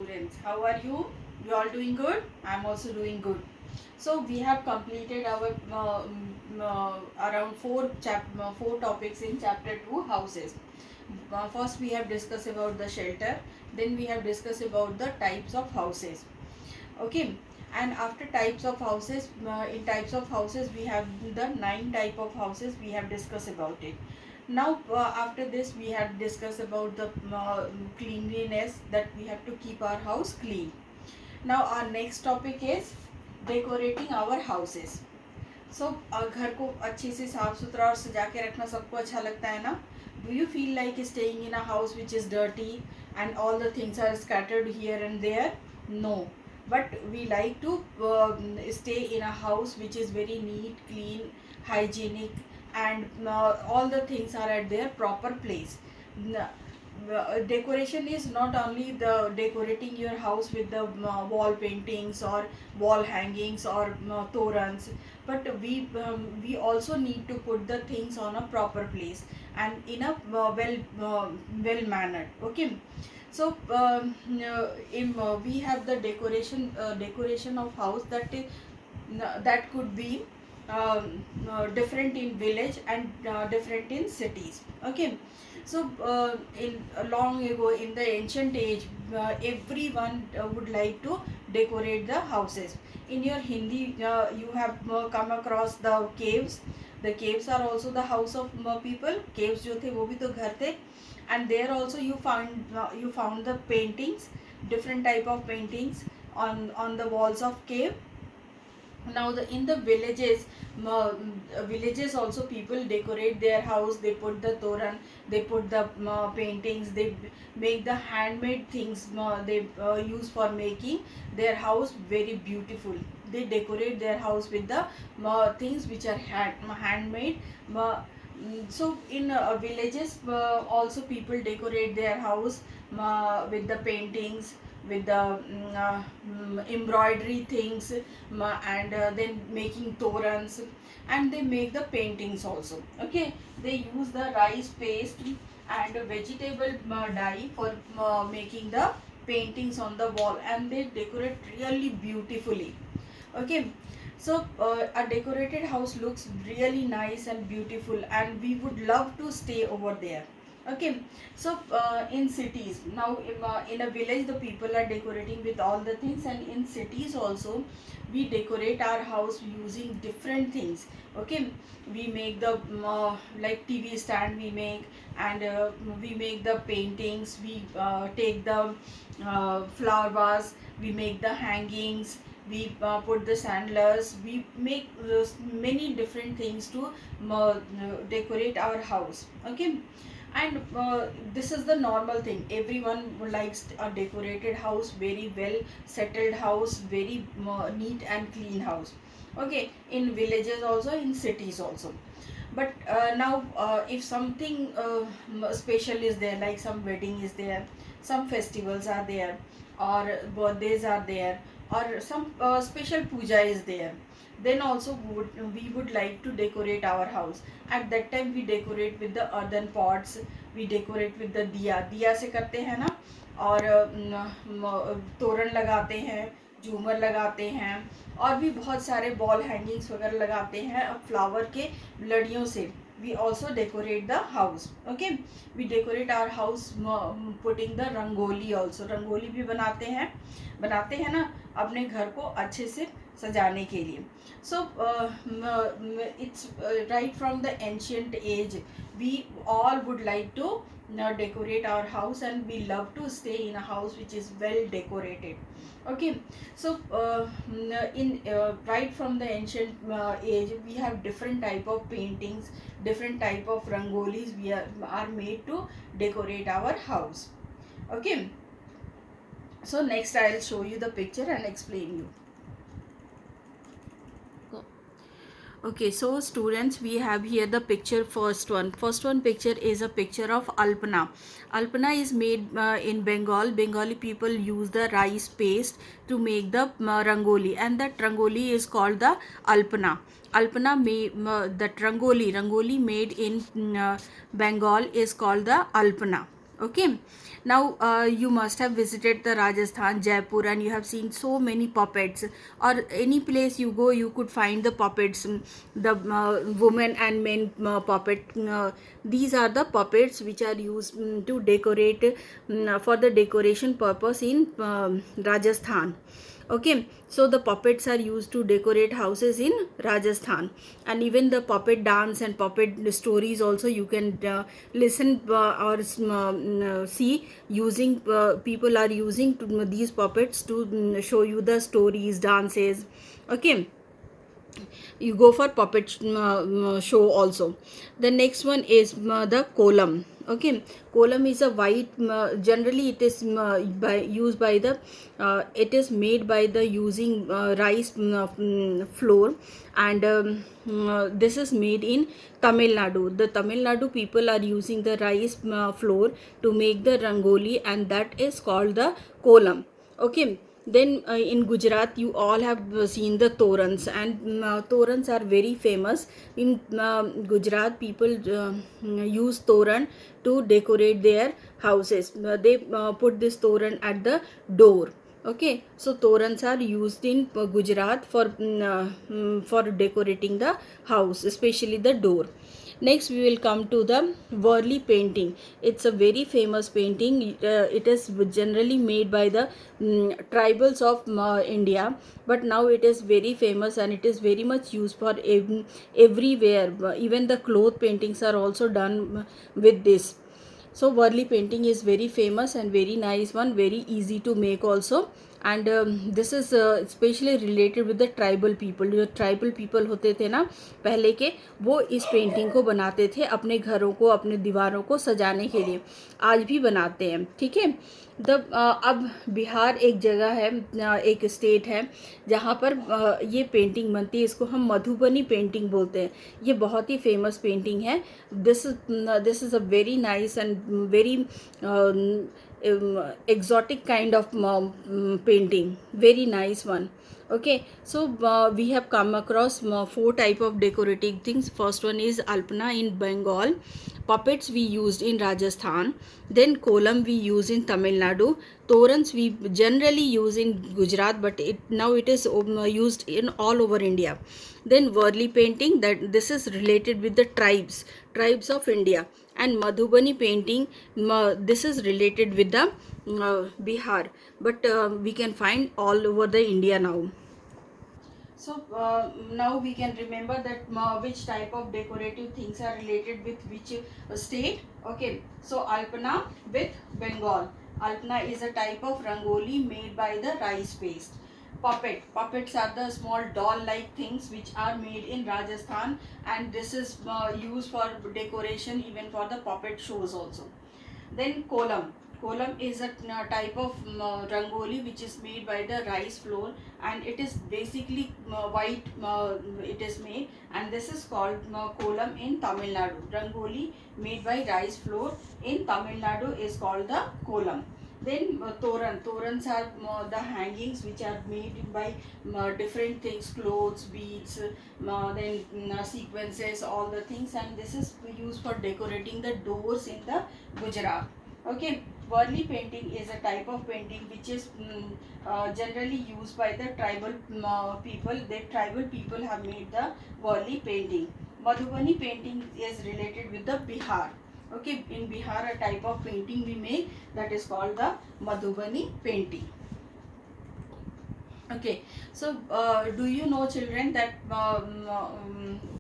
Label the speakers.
Speaker 1: Students, how are you? You all doing good? I'm also doing good. So we have completed our around four topics in chapter 2, houses. First we have discussed about the shelter, then we have discussed about the types of houses. Okay, and after types of houses, in types of houses we have the 9 type of houses we have discussed about it. Now after this we have discussed about the cleanliness, that we have to keep our house clean. Now our next topic is decorating our houses. So घर को अच्छे से साफ सुथरा और सजा के रखना सबको अच्छा लगता है ना? Do you feel like staying in a house which is dirty and all the things are scattered here and there? No, but we like to stay in a house which is very neat, clean, hygienic, and all the things are at their proper place. Decoration is not only the decorating your house with the wall paintings or wall hangings or torans, but we also need to put the things on a proper place and in a well mannered. Okay, so we have the decoration of house that could be different in village and different in cities. Okay, so in long ago, in the ancient age, everyone would like to decorate the houses. In your Hindi, you have come across the caves. The caves are also the house of people. Caves जो थे वो भी तो घर थे. And there also you found the paintings, different type of paintings on the walls of cave. Now in the villages also people decorate their house. They put the toran, they put the paintings, they make the handmade things they use for making their house very beautiful. They decorate their house with the things which are handmade. So in villages also people decorate their house with the paintings, with the embroidery things, and then making torans, and they make the paintings also. Okay, they use the rice paste and vegetable dye for making the paintings on the wall, and they decorate really beautifully. Okay, so a decorated house looks really nice and beautiful, and we would love to stay over there. Okay, so in cities now, in a village the people are decorating with all the things, and in cities also we decorate our house using different things. Okay, we make the like TV stand we make, and we make the paintings, we take the flower vase, we make the hangings, we put the sandlers, we make many different things to decorate our house. Okay, and this is the normal thing. Everyone likes a decorated house, very well settled house, very neat and clean house. Okay, in villages also, in cities also. But now if something special is there, like some wedding is there, some festivals are there, or birthdays are there, or some special puja is there, then also we would like to decorate our house. At that time we decorate with the earthen pots, we decorate with the दिया से करते हैं ना, और तोरण लगाते हैं, झूमर लगाते हैं, और भी बहुत सारे बॉल हैंगिंग्स वगैरह लगाते हैं फ्लावर के लड़ियों से. We also decorate the house. Okay, we decorate our house putting the rangoli also. Rangoli भी बनाते हैं ना अपने घर को अच्छे से सजाने के लिए. So it's right from the ancient age we all would like to decorate our house, and we love to stay in a house which is well decorated. Okay, so in right from the ancient age we have different type of paintings, different type of rangolis we are made to decorate our house. Okay, so next I'll show you the picture and explain you. Okay, so students, we have here the picture. First one picture is a picture of alpana. Alpana is made in Bengal. Bengali people use the rice paste to make the rangoli, and that rangoli is called the alpana. That rangoli made in Bengal is called the alpana. Okay, now you must have visited the Rajasthan, Jaipur, and you have seen so many puppets. Or any place you go, you could find the puppets, the women and men puppet. These are the puppets which are used to decorate, for the decoration purpose in Rajasthan. Okay, so the puppets are used to decorate houses in Rajasthan, and even the puppet dance and puppet stories also you can listen or see using, people are using these puppets to show you the stories, dances. Okay, you go for puppet show also. The next one is the kolam. Okay, kolam is a white, generally it is used by the, it is made by the using rice flour, and this is made in Tamil Nadu. The Tamil Nadu people are using the rice flour to make the rangoli, and that is called the kolam. Okay, then in Gujarat you all have seen the torans, and torans are very famous in Gujarat. People use toran to decorate their houses. They put this toran at the door. Okay, so torans are used in Gujarat for for decorating the house, especially the door. Next we will come to the Worli painting. It's a very famous painting. It is generally made by the tribals of India, but now it is very famous and it is very much used for everywhere. Even the cloth paintings are also done with this. So Worli painting is very famous and very nice one, very easy to make also. And this is especially related with the tribal people. जो tribal people होते थे ना पहले के, वो इस painting को बनाते थे अपने घरों को, अपने दीवारों को सजाने के लिए, आज भी बनाते हैं. ठीक है. अब बिहार एक जगह है, एक स्टेट है जहाँ पर ये पेंटिंग बनती है. इसको हम मधुबनी पेंटिंग बोलते हैं. ये बहुत ही फेमस पेंटिंग है. This is a very nice and very exotic kind of painting, very nice one. Okay, so we have come across four type of decorating things. First one is alpana in Bengal, puppets we used in Rajasthan, then kolam we use in Tamil Nadu, torans we generally use in Gujarat, but now it is used in all over India. Then Worli painting, that this is related with the tribes of India. And Madhubani painting, this is related with the Bihar, but we can find all over the India now. So now we can remember that which type of decorative things are related with which state. Okay, so Alpana with Bengal. Alpana is a type of rangoli made by the rice paste. Puppets are the small doll like things which are made in Rajasthan, and this is used for decoration, even for the puppet shows also. Then kolam is a type of rangoli which is made by the rice flour, and it is basically white, it is made, and this is called kolam in Tamil Nadu. Rangoli made by rice flour in Tamil Nadu is called the kolam. Then torans are the hangings which are made by different things, clothes, beads, then sequences, all the things, and this is used for decorating the doors in the Gujarat. Okay, Worli painting is a type of painting which is generally used by the tribal people. The tribal people have made the Worli painting. Madhubani painting is related with the Bihar. Okay, in Bihar a type of painting we make, that is called the Madhubani painting. Okay, so do you know, children, that